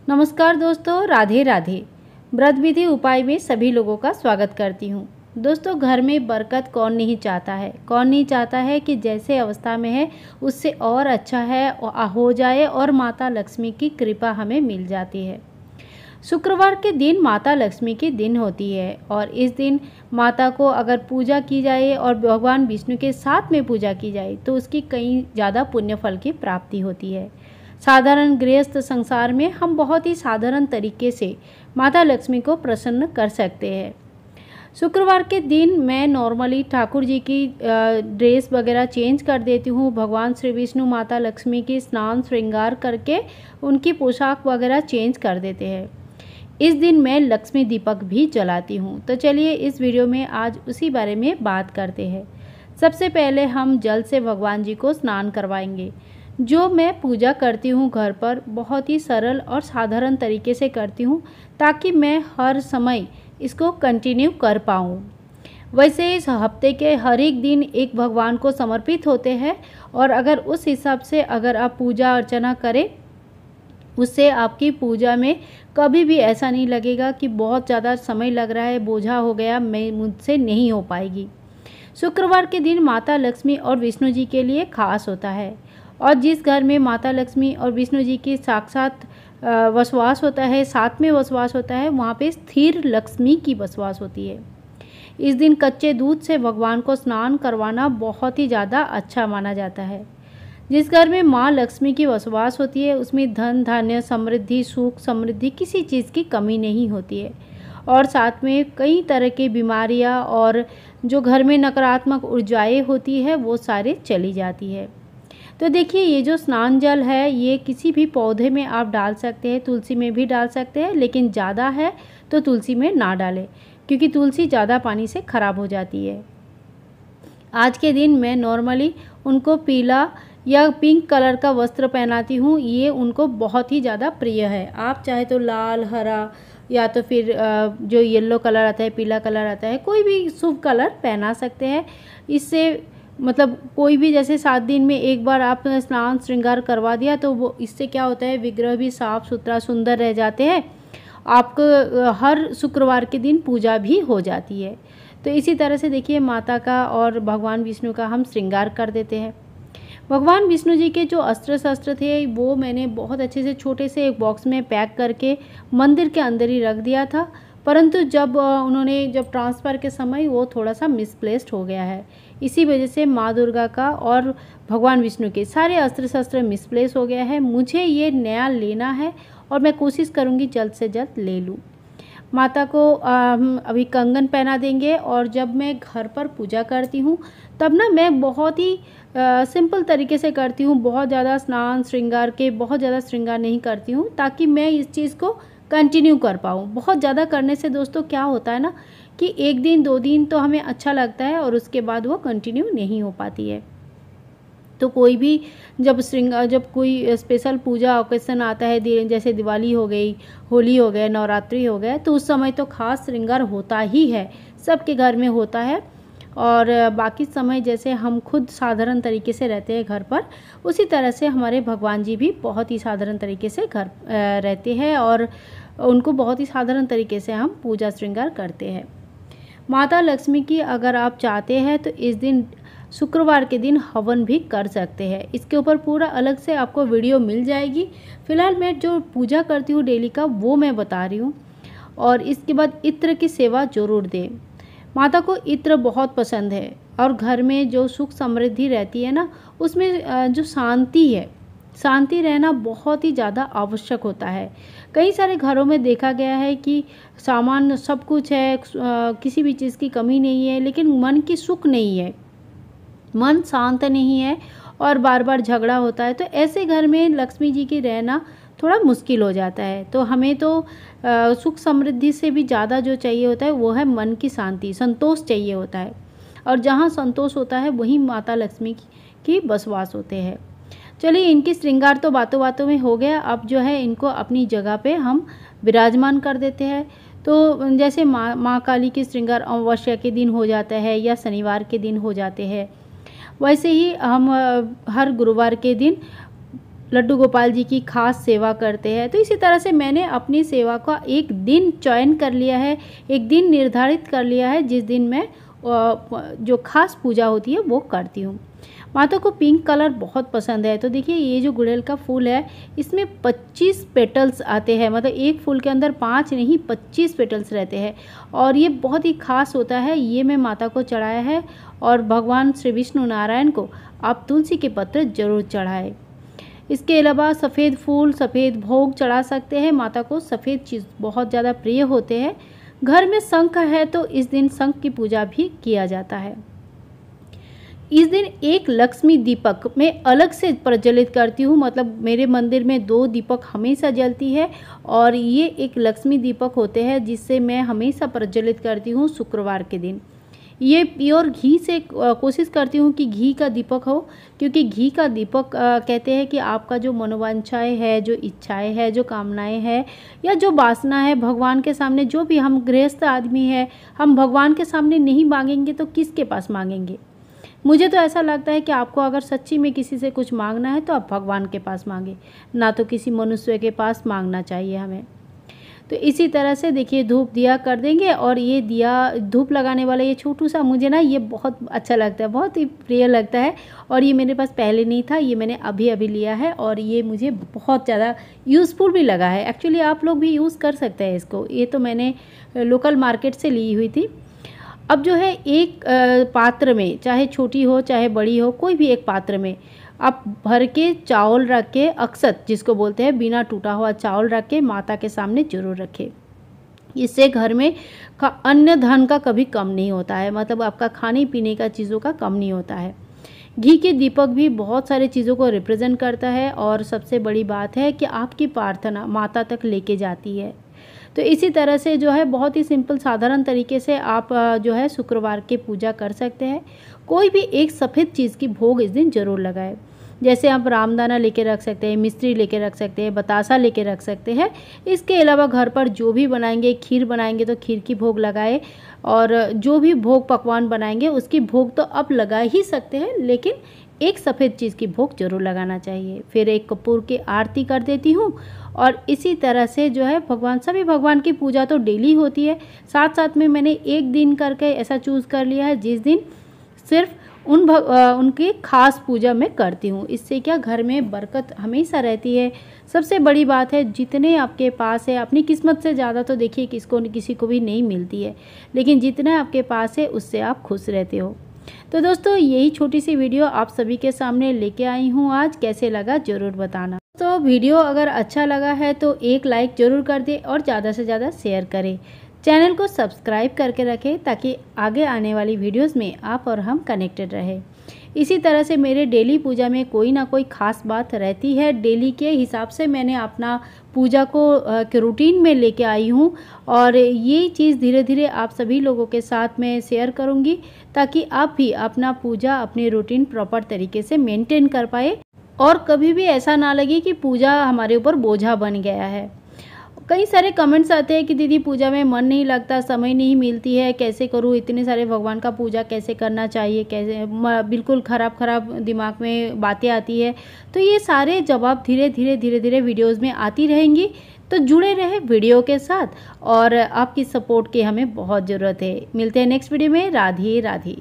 नमस्कार दोस्तों, राधे राधे। व्रत विधि उपाय में सभी लोगों का स्वागत करती हूँ। दोस्तों, घर में बरकत कौन नहीं चाहता है। कौन नहीं चाहता है कि जैसे अवस्था में है उससे और अच्छा है हो जाए और माता लक्ष्मी की कृपा हमें मिल जाती है। शुक्रवार के दिन माता लक्ष्मी की दिन होती है और इस दिन माता को अगर पूजा की जाए और भगवान विष्णु के साथ में पूजा की जाए तो उसकी कई ज़्यादा पुण्य फल की प्राप्ति होती है। साधारण गृहस्थ संसार में हम बहुत ही साधारण तरीके से माता लक्ष्मी को प्रसन्न कर सकते हैं। शुक्रवार के दिन मैं नॉर्मली ठाकुर जी की ड्रेस वगैरह चेंज कर देती हूँ। भगवान श्री विष्णु माता लक्ष्मी की स्नान श्रृंगार करके उनकी पोशाक वगैरह चेंज कर देते हैं। इस दिन मैं लक्ष्मी दीपक भी जलाती हूँ। तो चलिए इस वीडियो में आज उसी बारे में बात करते हैं। सबसे पहले हम जल से भगवान जी को स्नान करवाएंगे। जो मैं पूजा करती हूँ घर पर बहुत ही सरल और साधारण तरीके से करती हूँ ताकि मैं हर समय इसको कंटिन्यू कर पाऊँ। वैसे इस हफ्ते के हर एक दिन एक भगवान को समर्पित होते हैं और अगर उस हिसाब से अगर आप पूजा अर्चना करें उससे आपकी पूजा में कभी भी ऐसा नहीं लगेगा कि बहुत ज़्यादा समय लग रहा है, बोझा हो गया, मैं मुझसे नहीं हो पाएगी। शुक्रवार के दिन माता लक्ष्मी और विष्णु जी के लिए खास होता है और जिस घर में माता लक्ष्मी और विष्णु जी की साक्षात वसवास होता है, साथ में वसवास होता है, वहाँ पे स्थिर लक्ष्मी की वसवास होती है। इस दिन कच्चे दूध से भगवान को स्नान करवाना बहुत ही ज़्यादा अच्छा माना जाता है। जिस घर में माँ लक्ष्मी की वसवास होती है उसमें धन धान्य समृद्धि सुख समृद्धि किसी चीज़ की कमी नहीं होती है और साथ में कई तरह की बीमारियाँ और जो घर में नकारात्मक ऊर्जाएँ होती है वो सारे चली जाती है। तो देखिए ये जो स्नान जल है ये किसी भी पौधे में आप डाल सकते हैं, तुलसी में भी डाल सकते हैं, लेकिन ज़्यादा है तो तुलसी में ना डालें क्योंकि तुलसी ज़्यादा पानी से ख़राब हो जाती है। आज के दिन मैं नॉर्मली उनको पीला या पिंक कलर का वस्त्र पहनाती हूँ। ये उनको बहुत ही ज़्यादा प्रिय है। आप चाहे तो लाल, हरा या तो फिर जो येलो कलर आता है, पीला कलर आता है, कोई भी शुभ कलर पहना सकते हैं। इससे मतलब कोई भी जैसे 7 दिन में एक बार आपने स्नान श्रृंगार करवा दिया तो वो इससे क्या होता है, विग्रह भी साफ सुथरा सुंदर रह जाते हैं। आपको हर शुक्रवार के दिन पूजा भी हो जाती है। तो इसी तरह से देखिए माता का और भगवान विष्णु का हम श्रृंगार कर देते हैं। भगवान विष्णु जी के जो अस्त्र शस्त्र थे वो मैंने बहुत अच्छे से छोटे से एक बॉक्स में पैक करके मंदिर के अंदर ही रख दिया था, परंतु जब उन्होंने जब ट्रांसफ़र के समय वो थोड़ा सा मिसप्लेस्ड हो गया है। इसी वजह से माँ दुर्गा का और भगवान विष्णु के सारे अस्त्र शस्त्र मिसप्लेस हो गया है। मुझे ये नया लेना है और मैं कोशिश करूँगी जल्द से जल्द ले लूँ। माता को हम अभी कंगन पहना देंगे और जब मैं घर पर पूजा करती हूँ तब ना मैं बहुत ही सिंपल तरीके से करती हूँ। बहुत ज़्यादा स्नान श्रृंगार के बहुत ज़्यादा श्रृंगार नहीं करती हूँ ताकि मैं इस चीज़ को कंटिन्यू कर पाऊँ। बहुत ज़्यादा करने से दोस्तों क्या होता है ना कि 1 दिन 2 दिन तो हमें अच्छा लगता है और उसके बाद वो कंटिन्यू नहीं हो पाती है। तो कोई भी जब कोई स्पेशल पूजा ओकेशन आता है, जैसे दिवाली हो गई, होली हो गया, नवरात्रि हो गया, तो उस समय तो खास श्रृंगार होता ही है, सबके घर में होता है। और बाकी समय जैसे हम खुद साधारण तरीके से रहते हैं घर पर, उसी तरह से हमारे भगवान जी भी बहुत ही साधारण तरीके से घर रहते हैं और उनको बहुत ही साधारण तरीके से हम पूजा श्रृंगार करते हैं। माता लक्ष्मी की अगर आप चाहते हैं तो इस दिन शुक्रवार के दिन हवन भी कर सकते हैं। इसके ऊपर पूरा अलग से आपको वीडियो मिल जाएगी। फ़िलहाल मैं जो पूजा करती हूँ डेली का वो मैं बता रही हूँ। और इसके बाद इत्र की सेवा ज़रूर दें। माता को इत्र बहुत पसंद है और घर में जो सुख समृद्धि रहती है ना उसमें जो शांति है, शांति रहना बहुत ही ज़्यादा आवश्यक होता है। कई सारे घरों में देखा गया है कि सामान सब कुछ है, किसी भी चीज़ की कमी नहीं है, लेकिन मन की सुख नहीं है, मन शांत नहीं है और बार बार झगड़ा होता है। तो ऐसे घर में लक्ष्मी जी की रहना थोड़ा मुश्किल हो जाता है। तो हमें तो सुख समृद्धि से भी ज़्यादा जो चाहिए होता है वो है मन की शांति, संतोष चाहिए होता है। और जहाँ संतोष होता है वहीं माता लक्ष्मी की बसवास होते हैं। चलिए इनकी श्रृंगार तो बातों बातों में हो गया। अब जो है इनको अपनी जगह पे हम विराजमान कर देते हैं। तो जैसे माँ काली की श्रृंगार अमावस्या के दिन हो जाता है या शनिवार के दिन हो जाते हैं, वैसे ही हम हर गुरुवार के दिन लड्डू गोपाल जी की खास सेवा करते हैं। तो इसी तरह से मैंने अपनी सेवा का एक दिन चयन कर लिया है, एक दिन निर्धारित कर लिया है जिस दिन मैं जो खास पूजा होती है वो करती हूँ। माता को पिंक कलर बहुत पसंद है। तो देखिए ये जो गुड़हल का फूल है इसमें 25 पेटल्स आते हैं, मतलब एक फूल के अंदर 5 नहीं 25 पेटल्स रहते हैं और ये बहुत ही खास होता है। ये मैं माता को चढ़ाया है और भगवान श्री विष्णु नारायण को आप तुलसी के पत्र जरूर चढ़ाएं। इसके अलावा सफ़ेद फूल, सफ़ेद भोग चढ़ा सकते हैं। माता को सफ़ेद चीज़ बहुत ज़्यादा प्रिय होते हैं। घर में शंख है तो इस दिन शंख की पूजा भी किया जाता है। इस दिन एक लक्ष्मी दीपक मैं अलग से प्रज्वलित करती हूँ, मतलब मेरे मंदिर में 2 दीपक हमेशा जलती है और ये एक लक्ष्मी दीपक होते हैं जिससे मैं हमेशा प्रज्वलित करती हूँ शुक्रवार के दिन। ये प्योर घी से कोशिश करती हूँ कि घी का दीपक हो, क्योंकि घी का दीपक कहते हैं कि आपका जो मनोवांछाएं है, जो इच्छाएं है, जो कामनाएं है या जो वासना है भगवान के सामने, जो भी हम गृहस्थ आदमी है, हम भगवान के सामने नहीं मांगेंगे तो किसके पास मांगेंगे। मुझे तो ऐसा लगता है कि आपको अगर सच्ची में किसी से कुछ मांगना है तो आप भगवान के पास मांगे, ना तो किसी मनुष्य के पास मांगना चाहिए हमें। तो इसी तरह से देखिए धूप दिया कर देंगे और ये दिया धूप लगाने वाला ये छोटू सा मुझे ना ये बहुत अच्छा लगता है, बहुत ही प्रिय लगता है और ये मेरे पास पहले नहीं था, ये मैंने अभी अभी लिया है और ये मुझे बहुत ज़्यादा यूज़फुल भी लगा है। एक्चुअली आप लोग भी यूज़ कर सकते हैं इसको। ये तो मैंने लोकल मार्केट से ली हुई थी। अब जो है एक पात्र में, चाहे छोटी हो चाहे बड़ी हो, कोई भी एक पात्र में आप भर के चावल रख के, अक्षत जिसको बोलते हैं, बिना टूटा हुआ चावल रख के माता के सामने जरूर रखें। इससे घर में का अन्न धन का कभी कम नहीं होता है, मतलब आपका खाने पीने का चीज़ों का कम नहीं होता है। घी के दीपक भी बहुत सारे चीज़ों को रिप्रेजेंट करता है और सबसे बड़ी बात है कि आपकी प्रार्थना माता तक लेके जाती है। तो इसी तरह से जो है बहुत ही सिंपल साधारण तरीके से आप जो है शुक्रवार की पूजा कर सकते हैं। कोई भी एक सफ़ेद चीज़ की भोग इस दिन ज़रूर लगाएं। जैसे आप रामदाना लेके रख सकते हैं, मिश्री लेके रख सकते हैं, बतासा लेके रख सकते हैं। इसके अलावा घर पर जो भी बनाएंगे, खीर बनाएंगे तो खीर की भोग लगाए और जो भी भोग पकवान बनाएंगे उसकी भोग तो आप लगा ही सकते हैं, लेकिन एक सफ़ेद चीज़ की भोग जरूर लगाना चाहिए। फिर एक कपूर की आरती कर देती हूँ और इसी तरह से जो है सभी भगवान की पूजा तो डेली होती है। साथ साथ में मैंने एक दिन करके ऐसा चूज़ कर लिया है जिस दिन सिर्फ उनकी खास पूजा मैं करती हूँ। इससे क्या घर में बरकत हमेशा रहती है। सबसे बड़ी बात है जितने आपके पास है, अपनी किस्मत से ज़्यादा तो देखिए किसी को भी नहीं मिलती है, लेकिन जितना आपके पास है उससे आप खुश रहते हो। तो दोस्तों यही छोटी सी वीडियो आप सभी के सामने लेके आई हूँ आज। कैसे लगा ज़रूर बताना। तो वीडियो अगर अच्छा लगा है तो एक लाइक ज़रूर कर दें और ज़्यादा से ज़्यादा शेयर करें। चैनल को सब्सक्राइब करके रखें ताकि आगे आने वाली वीडियोस में आप और हम कनेक्टेड रहें। इसी तरह से मेरे डेली पूजा में कोई ना कोई ख़ास बात रहती है। डेली के हिसाब से मैंने अपना पूजा को रूटीन में लेके आई हूँ और ये चीज़ धीरे धीरे आप सभी लोगों के साथ में शेयर करूँगी ताकि आप भी अपना पूजा, अपनी रूटीन प्रॉपर तरीके से मेंटेन कर पाए और कभी भी ऐसा ना लगे कि पूजा हमारे ऊपर बोझा बन गया है। कई सारे कमेंट्स आते हैं कि दीदी पूजा में मन नहीं लगता, समय नहीं मिलती है, कैसे करूँ, इतने सारे भगवान का पूजा कैसे करना चाहिए, कैसे बिल्कुल ख़राब दिमाग में बातें आती है। तो ये सारे जवाब धीरे धीरे वीडियोस में आती रहेंगी। तो जुड़े रहे वीडियो के साथ और आपकी सपोर्ट की हमें बहुत ज़रूरत है। मिलते हैं नेक्स्ट वीडियो में। राधे राधे।